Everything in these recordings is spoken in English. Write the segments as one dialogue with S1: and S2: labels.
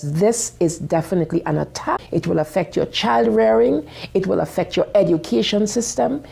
S1: This is definitely an attack. It will affect your child rearing. It will affect your education system.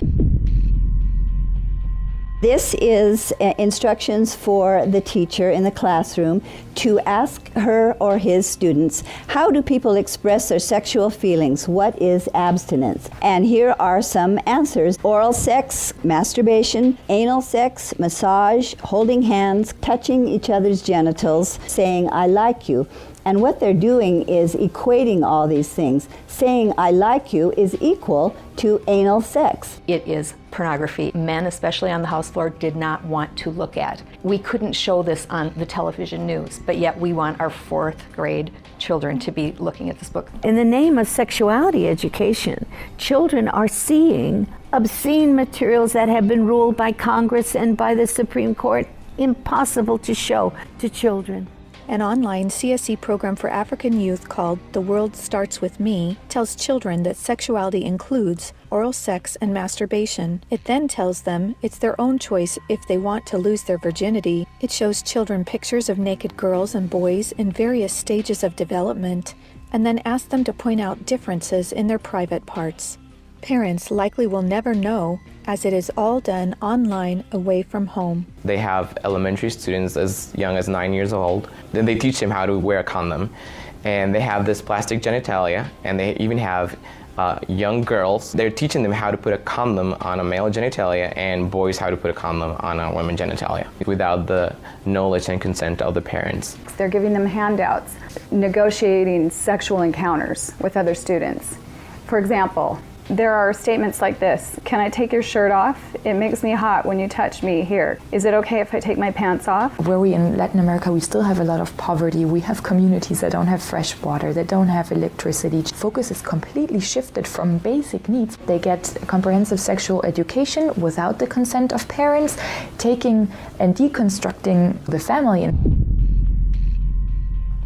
S2: This is instructions for the teacher in the classroom to ask her or his students, how do people express their sexual feelings? What is abstinence? And here are some answers. Oral sex, masturbation, anal sex, massage, holding hands, touching each other's genitals, saying, I like you. And what they're doing is equating all these things. Saying, I like you is equal to anal sex.
S3: It is pornography. Men, especially on the house floor, did not want to look at. We couldn't show this on the television news, but yet we want our 4th grade children to be looking at this book.
S4: In the name of sexuality education, children are seeing obscene materials that have been ruled by Congress and by the Supreme Court impossible to show to children.
S5: An online CSE program for African youth called The World Starts With Me tells children that sexuality includes oral sex and masturbation. It then tells them it's their own choice if they want to lose their virginity. It shows children pictures of naked girls and boys in various stages of development, and then asks them to point out differences in their private parts. Parents likely will never know, as it is all done online away from home.
S6: They have elementary students as young as 9 years old. Then they teach them how to wear a condom. And they have this plastic genitalia, and they even have young girls. They're teaching them how to put a condom on a male genitalia and boys how to put a condom on a women's genitalia without the knowledge and consent of the parents.
S7: They're giving them handouts, negotiating sexual encounters with other students. For example, there are statements like this: can I take your shirt off? It makes me hot when you touch me here. Is it okay if I take my pants off?
S8: Where we in Latin America, we still have a lot of poverty. We have communities that don't have fresh water, that don't have electricity. Focus is completely shifted from basic needs. They get comprehensive sexual education without the consent of parents, taking and deconstructing the family.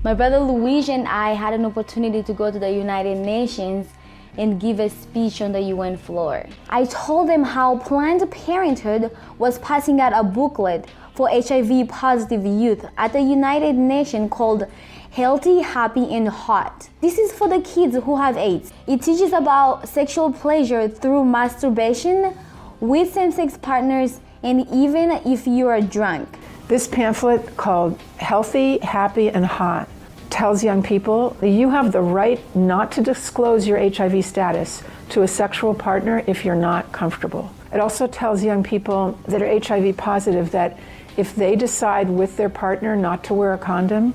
S9: My brother Luigi and I had an opportunity to go to the United Nations and give a speech on the UN floor. I told them how Planned Parenthood was passing out a booklet for HIV positive youth at the United Nations called Healthy, Happy, and Hot. This is for the kids who have AIDS. It teaches about sexual pleasure through masturbation, with same-sex partners, and even if you are drunk.
S10: This pamphlet called Healthy, Happy, and Hot tells young people that you have the right not to disclose your HIV status to a sexual partner if you're not comfortable. It also tells young people that are HIV positive that if they decide with their partner not to wear a condom,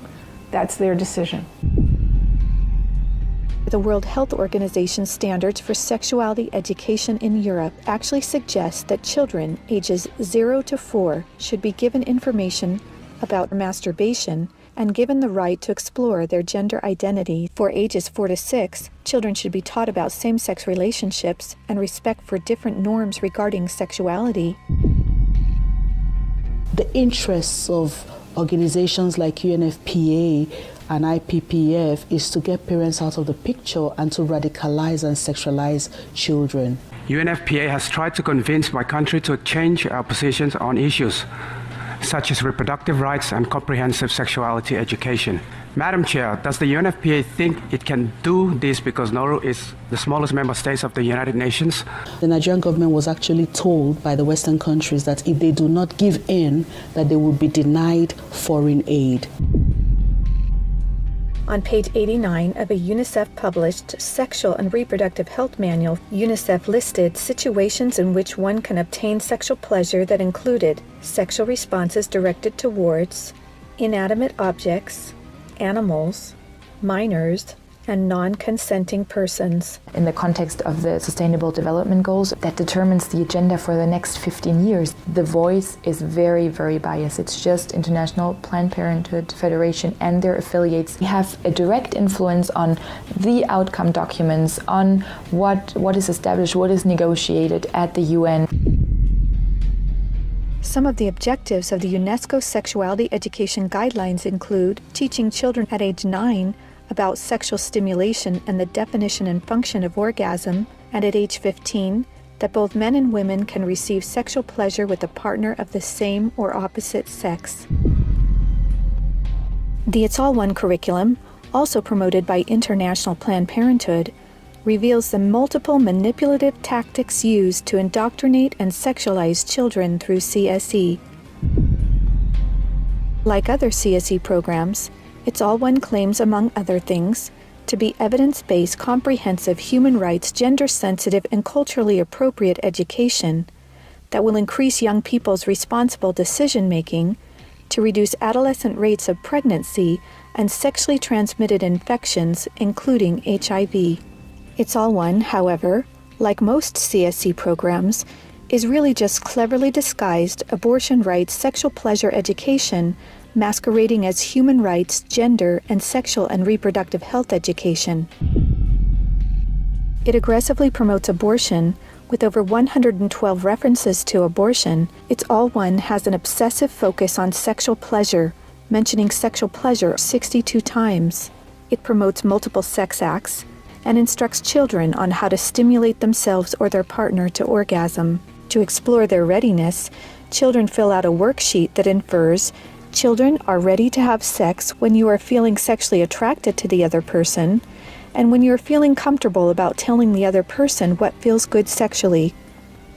S10: that's their decision.
S5: The World Health Organization standards for sexuality education in Europe actually suggest that children ages 0 to 4 should be given information about masturbation and given the right to explore their gender identity. For ages 4 to 6, children should be taught about same-sex relationships and respect for different norms regarding sexuality.
S11: The interests of organizations like UNFPA and IPPF is to get parents out of the picture and to radicalize and sexualize children.
S12: UNFPA has tried to convince my country to change our positions on issues such as reproductive rights and comprehensive sexuality education. Madam Chair, does the UNFPA think it can do this because Nauru is the smallest member state of the United Nations?
S11: The Nigerian government was actually told by the Western countries that if they do not give in, that they will be denied foreign aid.
S5: On page 89 of a UNICEF-published Sexual and Reproductive Health Manual, UNICEF listed situations in which one can obtain sexual pleasure that included sexual responses directed towards inanimate objects, animals, minors, and non-consenting persons.
S8: In the context of the Sustainable Development Goals, that determines the agenda for the next 15 years. The voice is very, very biased. It's just International Planned Parenthood Federation and their affiliates. They have a direct influence on the outcome documents, on what is established, what is negotiated at the UN.
S5: Some of the objectives of the UNESCO Sexuality Education Guidelines include teaching children at age 9 about sexual stimulation and the definition and function of orgasm, and at age 15, that both men and women can receive sexual pleasure with a partner of the same or opposite sex. The It's All One curriculum also promoted by International Planned Parenthood, reveals the multiple manipulative tactics used to indoctrinate and sexualize children through CSE. Like other CSE programs, It's All One claims, among other things, to be evidence-based, comprehensive, human rights, gender-sensitive, and culturally appropriate education that will increase young people's responsible decision-making, to reduce adolescent rates of pregnancy and sexually transmitted infections, including HIV. It's All One, however, like most CSE programs, is really just cleverly disguised abortion rights, sexual pleasure education, masquerading as human rights, gender, and sexual and reproductive health education. It aggressively promotes abortion. With over 112 references to abortion, It's All One has an obsessive focus on sexual pleasure, mentioning sexual pleasure 62 times. It promotes multiple sex acts and instructs children on how to stimulate themselves or their partner to orgasm. To explore their readiness, children fill out a worksheet that infers children are ready to have sex when you are feeling sexually attracted to the other person, and when you're feeling comfortable about telling the other person what feels good sexually.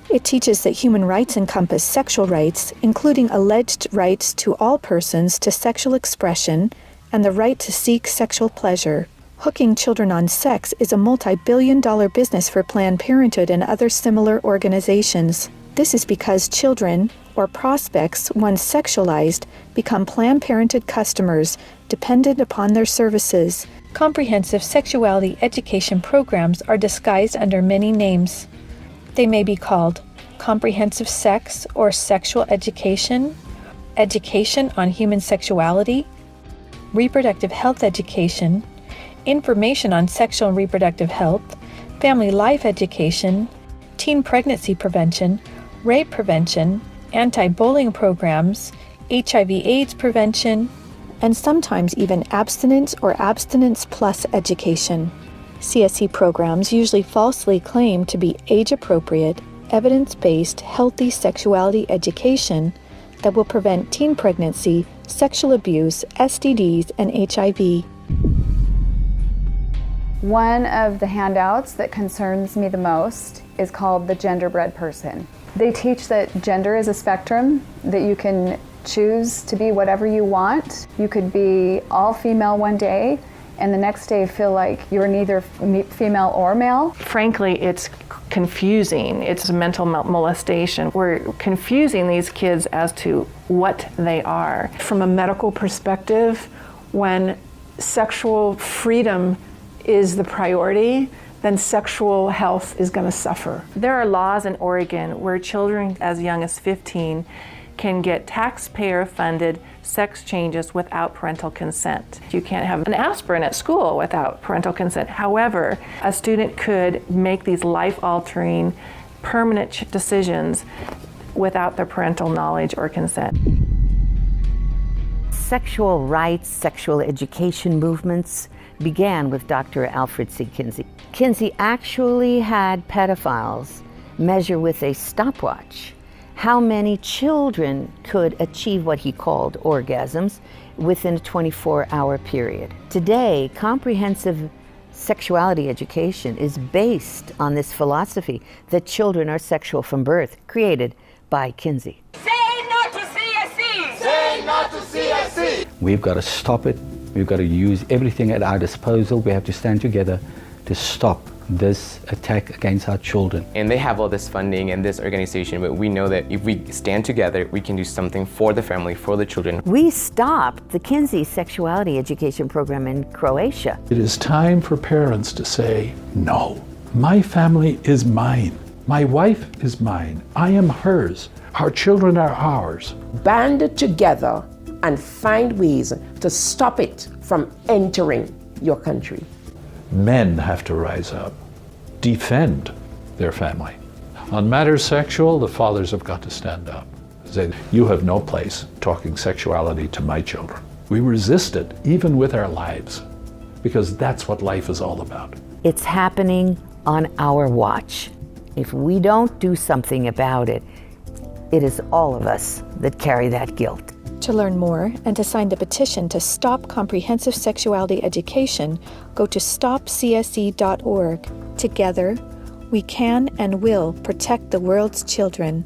S5: It teaches that human rights encompass sexual rights, including alleged rights to all persons to sexual expression and the right to seek sexual pleasure. Hooking children on sex is a multi-billion-dollar business for Planned Parenthood and other similar organizations. This is because children, or prospects, once sexualized, become Planned Parenthood customers, dependent upon their services. Comprehensive sexuality education programs are disguised under many names. They may be called comprehensive sex or sexual education, education on human sexuality, reproductive health education, information on sexual and reproductive health, family life education, teen pregnancy prevention, rape prevention, anti-bullying programs, HIV/AIDS prevention, and sometimes even abstinence or abstinence plus education. CSE programs usually falsely claim to be age-appropriate, evidence-based, healthy sexuality education that will prevent teen pregnancy, sexual abuse, STDs, and HIV.
S7: One of the handouts that concerns me the most is called the Genderbread Person. They teach that gender is a spectrum, that you can choose to be whatever you want. You could be all female one day and the next day feel like you're neither female or male.
S13: Frankly, it's confusing. It's mental molestation. We're confusing these kids as to what they are.
S10: From a medical perspective, when sexual freedom is the priority, then sexual health is going to suffer.
S13: There are laws in Oregon where children as young as 15 can get taxpayer-funded sex changes without parental consent. You can't have an aspirin at school without parental consent. However, a student could make these life-altering, permanent decisions without their parental knowledge or consent.
S4: Sexual rights, sexual education movements began with Dr. Alfred C. Kinsey. Kinsey actually had pedophiles measure with a stopwatch how many children could achieve what he called orgasms within a 24-hour period. Today, comprehensive sexuality education is based on this philosophy that children are sexual from birth, created by Kinsey.
S14: Say no to CSE! Say no to CSE!
S15: We've got to stop it. We've got to use everything at our disposal. We have to stand together to stop this attack against our children.
S6: And they have all this funding and this organization, but we know that if we stand together, we can do something for the family, for the children.
S4: We stopped the Kinsey sexuality education program in Croatia.
S16: It is time for parents to say, no, my family is mine. My wife is mine. I am hers. Our children are ours.
S1: Band together and find ways to stop it from entering your country.
S16: Men have to rise up, defend their family. On matters sexual, the fathers have got to stand up. Say, you have no place talking sexuality to my children. We resist it, even with our lives, because that's what life is all about.
S4: It's happening on our watch. If we don't do something about it, it is all of us that carry that guilt.
S5: To learn more and to sign the petition to stop comprehensive sexuality education, go to stopcsc.org. Together, we can and will protect the world's children.